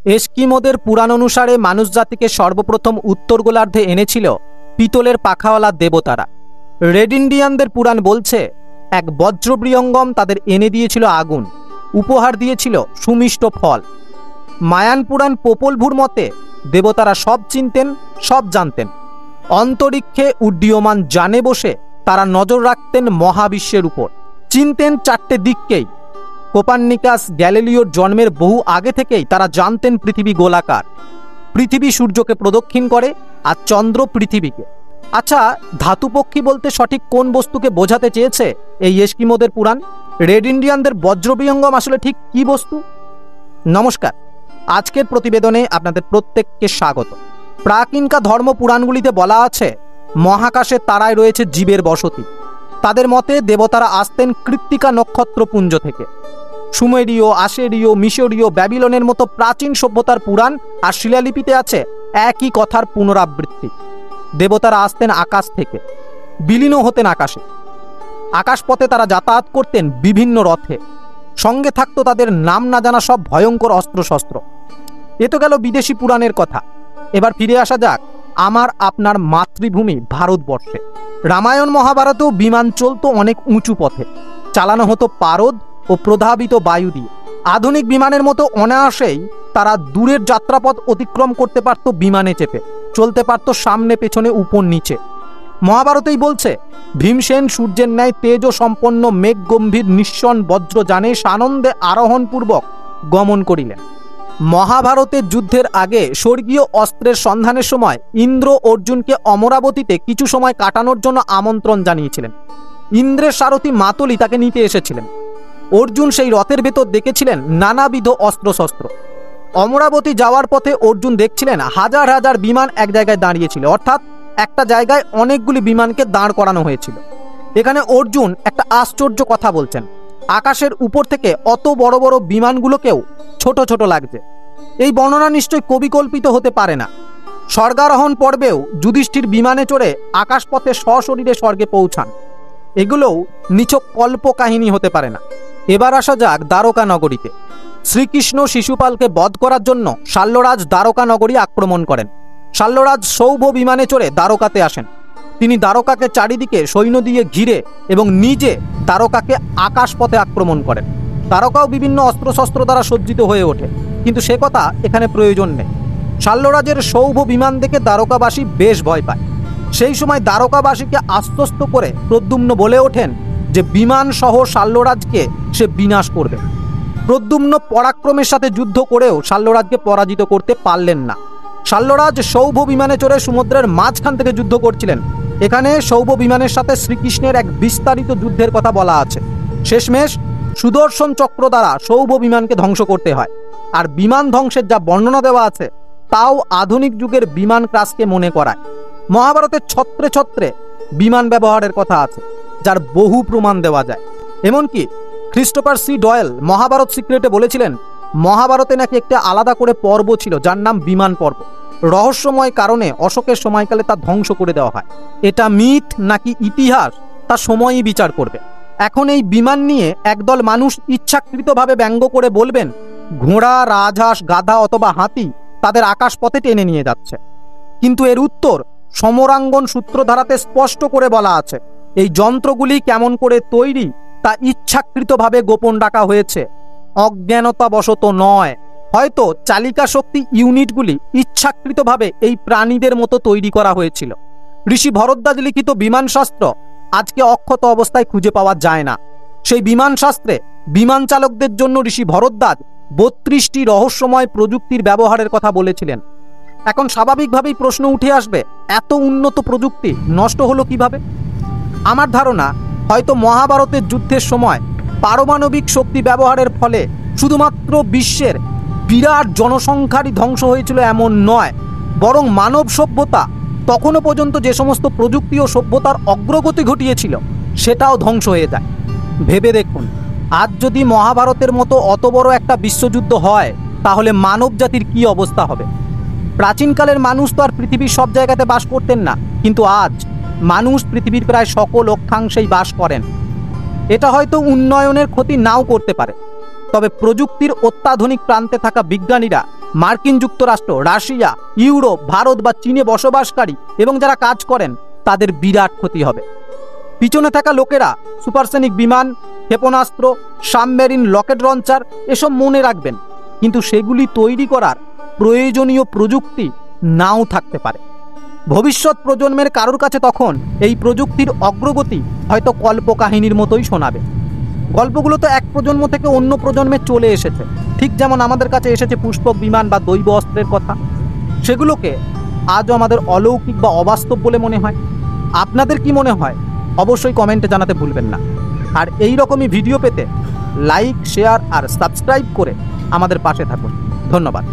এস্কিমোদের পুরাণ অনুসারে মানুষ জাতিকে সর্বপ্রথম উত্তর গোলার্ধে এনেছিল পিতলের পাখাওয়ালা দেবতারা। রেড ইন্ডিয়ানদের পুরাণ বলছে এক বজ্রবৃহঙ্গম তাদের এনে দিয়েছিল আগুন, উপহার দিয়েছিল সুমিষ্ট ফল। মায়ান পুরাণ পোপল ভুর মতে দেবতারা সব চিনতেন, সব জানতেন। অন্তরিক্ষে উড্ডীয়মান যানে বসে তারা নজর রাখতেন মহাবিশ্বের উপর, চিনতেন চারটে দিককেই। কোপার্নিকাস গ্যালিলিওর জন্মের বহু আগে থেকেই তারা জানতেন পৃথিবী গোলাকার, পৃথিবী সূর্যকে প্রদক্ষিণ করে আর চন্দ্র পৃথিবীকে। আচ্ছা, ধাতুপক্ষী বলতে সঠিক কোন বস্তুকে বোঝাতে চেয়েছে এই এস্কিমোদের পুরাণ? রেড ইন্ডিয়ানদের বজ্রবিহঙ্গম আসলে ঠিক কি বস্তু? নমস্কার, আজকের প্রতিবেদনে আপনাদের প্রত্যেককে স্বাগত। প্রাক-ইনকা ধর্ম পুরাণগুলিতে বলা আছে মহাকাশের তারায় রয়েছে জীবের বসতি। তাদের মতে দেবতারা আসতেন কৃত্তিকা নক্ষত্রপুঞ্জ থেকে। সুমেরীয়, আশেরীয়, মিশরীয়, ব্যাবিলনের মতো প্রাচীন সভ্যতার পুরাণ আর শিলালিপিতে আছে একই কথার পুনরাবৃত্তি। দেবতারা আসতেন আকাশ থেকে, বিলীনও হতেন আকাশে। আকাশপথে তারা যাতায়াত করতেন বিভিন্ন রথে, সঙ্গে থাকতো তাদের নাম না জানা সব ভয়ঙ্কর অস্ত্রশস্ত্র। এ তো গেল বিদেশি পুরাণের কথা। এবার ফিরে আসা যাক আমার আপনার মাতৃভূমি ভারতবর্ষে। রামায়ণ মহাভারতেও বিমান চলত অনেক উঁচু পথে, চালানো হতো পারদ ও প্রধাবিত বায়ু দিয়ে। আধুনিক বিমানের মতো অনায়াসেই তারা দূরের যাত্রাপথ অতিক্রম করতে পারত বিমানে চেপে, চলতে পারত সামনে পেছনে উপর নিচে। মহাভারতেই বলছে ভীমসেন সূর্যের ন্যায় তেজ সম্পন্ন মেঘ গম্ভীর নিঃসন বজ্রযানে সানন্দে আরোহণপূর্বক গমন করিলেন। মহাভারতের যুদ্ধের আগে স্বর্গীয় অস্ত্রের সন্ধানের সময় ইন্দ্র অর্জুনকে অমরাবতীতে কিছু সময় কাটানোর জন্য আমন্ত্রণ জানিয়েছিলেন। ইন্দ্রের সারথী মাতলি তাকে নিতে এসেছিলেন। অর্জুন সেই রথের ভেতর দেখেছিলেন নানাবিধ অস্ত্রশস্ত্র। অমরাবতী যাওয়ার পথে অর্জুন দেখছিলেন হাজার হাজার বিমান এক জায়গায় দাঁড়িয়েছিল, অর্থাৎ একটা জায়গায় অনেকগুলি বিমানকে দাঁড় করানো হয়েছিল। এখানে অর্জুন একটা আশ্চর্য কথা বলছেন, আকাশের উপর থেকে অত বড় বড় বিমানগুলোকেও ছোট ছোট লাগছে। এই বর্ণনা নিশ্চয় কবিকল্পিত হতে পারে না। স্বর্গারোহণ পর্বেও যুধিষ্ঠির বিমানে চড়ে আকাশপথে সশরীরে স্বর্গে পৌঁছান। এগুলোও নিছক কল্প কাহিনী হতে পারে না। এবার আসা যাক দ্বারকা নগরীতে। শ্রীকৃষ্ণ শিশুপালকে বধ করার জন্য শাল্যরাজ দ্বারকা নগরী আক্রমণ করেন। শাল্যরাজ সৌভ বিমানে চড়ে দ্বারকাতে আসেন। তিনি দ্বারকাকে চারিদিকে সৈন্য দিয়ে ঘিরে এবং নিজে দ্বারকাকে আকাশপথে আক্রমণ করেন। দ্বারকাও বিভিন্ন অস্ত্রশস্ত্র দ্বারা সজ্জিত হয়ে ওঠে, কিন্তু সে কথা এখানে প্রয়োজন নেই। শাল্যরাজের সৌভ বিমান দেখে দ্বারকাবাসী বেশ ভয় পায়। সেই সময় দ্বারকাবাসীকে আশ্বস্ত করে প্রদ্যুম্ন বলে ওঠেন যে বিমান সহ শাল্যরাজকে সে বিনাশ করবে। প্রদ্যুম্ন পরাক্রমের সাথে যুদ্ধ করেও শাল্যরাজকে পরাজিত করতে পারলেন না। শাল্যরাজ সৌভ বিমানে চড়ে সমুদ্রের মাঝখান থেকে যুদ্ধ করছিলেন। এখানে সৌভ বিমানের সাথে শ্রীকৃষ্ণের এক বিস্তারিত যুদ্ধের কথা বলা আছে। শেষমেশ সুদর্শন চক্র দ্বারা সৌভ বিমানকে ধ্বংস করতে হয়। আর বিমান ধ্বংসের যা বর্ণনা দেওয়া আছে তাও আধুনিক যুগের বিমান ক্রাশকে মনে করায়। মহাভারতের ছত্রে ছত্রে বিমান ব্যবহারের কথা আছে, যার বহু প্রমাণ দেওয়া যায়। এমনকি ক্রিস্টোফার সি ডয়েল মহাভারত সিক্রেটে বলেছিলেন মহাভারতে নাকি একটা আলাদা করে পর্ব ছিল যার নাম বিমান পর্ব। রহস্যময় কারণে অশোকের সময়কালে তা ধ্বংস করে দেওয়া হয়। এটা মিথ নাকি ইতিহাস তা সময়ই বিচার করবে। এখন এই বিমান নিয়ে একদল মানুষ ইচ্ছাকৃতভাবে ব্যঙ্গ করে বলবেন ঘোড়া, রাজহাঁস, গাধা অথবা হাতি তাদের আকাশপথে টেনে নিয়ে যাচ্ছে। কিন্তু এর উত্তর সমরাঙ্গন সূত্রধারাতে স্পষ্ট করে বলা আছে এই যন্ত্রগুলি কেমন করে তৈরি তা ইচ্ছাকৃতভাবে গোপন রাখা হয়েছে, অজ্ঞানতাবশত নয়। হয়তো চালিকা শক্তি ইউনিটগুলি ইচ্ছাকৃতভাবে এই প্রাণীদের মতো তৈরি করা হয়েছিল। ঋষি ভরদ্বাজ লিখিত বিমান শাস্ত্র আজকে অক্ষত অবস্থায় খুঁজে পাওয়া যায় না। সেই বিমান শাস্ত্রে বিমান চালকদের জন্য ঋষি ভরদ্বাজ 32টি রহস্যময় প্রযুক্তির ব্যবহারের কথা বলেছিলেন। এখন স্বাভাবিকভাবেই প্রশ্ন উঠে আসবে এত উন্নত প্রযুক্তি নষ্ট হলো কিভাবে? আমার ধারণা হয়তো মহাভারতের যুদ্ধের সময় পারমাণবিক শক্তি ব্যবহারের ফলে শুধুমাত্র বিশ্বের বিরাট জনসংখ্যারই ধ্বংস হয়েছিল এমন নয়, বরং মানব সভ্যতা তখনও পর্যন্ত যে সমস্ত প্রযুক্তি ও সভ্যতার অগ্রগতি ঘটিয়েছিল সেটাও ধ্বংস হয়ে যায়। ভেবে দেখুন, আজ যদি মহাভারতের মতো অত বড় একটা বিশ্বযুদ্ধ হয় তাহলে মানব জাতির কি অবস্থা হবে? প্রাচীনকালের মানুষ তো আর পৃথিবীর সব জায়গাতে বাস করতেন না, কিন্তু আজ মানুষ পৃথিবীর প্রায় সকল অক্ষাংশেই বাস করেন। এটা হয়তো উন্নয়নের ক্ষতি নাও করতে পারে, তবে প্রযুক্তির অত্যাধুনিক প্রান্তে থাকা বিজ্ঞানীরা মার্কিন যুক্তরাষ্ট্র, রাশিয়া, ইউরোপ, ভারত বা চীনে বসবাসকারী এবং যারা কাজ করেন তাদের বিরাট ক্ষতি হবে। পিছনে থাকা লোকেরা সুপারসনিক বিমান, ক্ষেপণাস্ত্র, সাবমেরিন, রকেট লঞ্চার এসব মনে রাখবেন, কিন্তু সেগুলি তৈরি করার প্রয়োজনীয় প্রযুক্তি নাও থাকতে পারে। ভবিষ্যৎ প্রজন্মের কারোর কাছে তখন এই প্রযুক্তির অগ্রগতি হয়তো কল্পকাহিনীর মতোই শোনাবে। গল্পগুলো তো এক প্রজন্ম থেকে অন্য প্রজন্মে চলে এসেছে, ঠিক যেমন আমাদের কাছে এসেছে পুষ্পক বিমান বা দৈব অস্ত্রের কথা। সেগুলোকে আজও আমাদের অলৌকিক বা অবাস্তব বলে মনে হয়। আপনাদের কি মনে হয় অবশ্যই কমেন্টে জানাতে ভুলবেন না। আর এই রকমই ভিডিও পেতে লাইক, শেয়ার আর সাবস্ক্রাইব করে আমাদের পাশে থাকুন। ধন্যবাদ।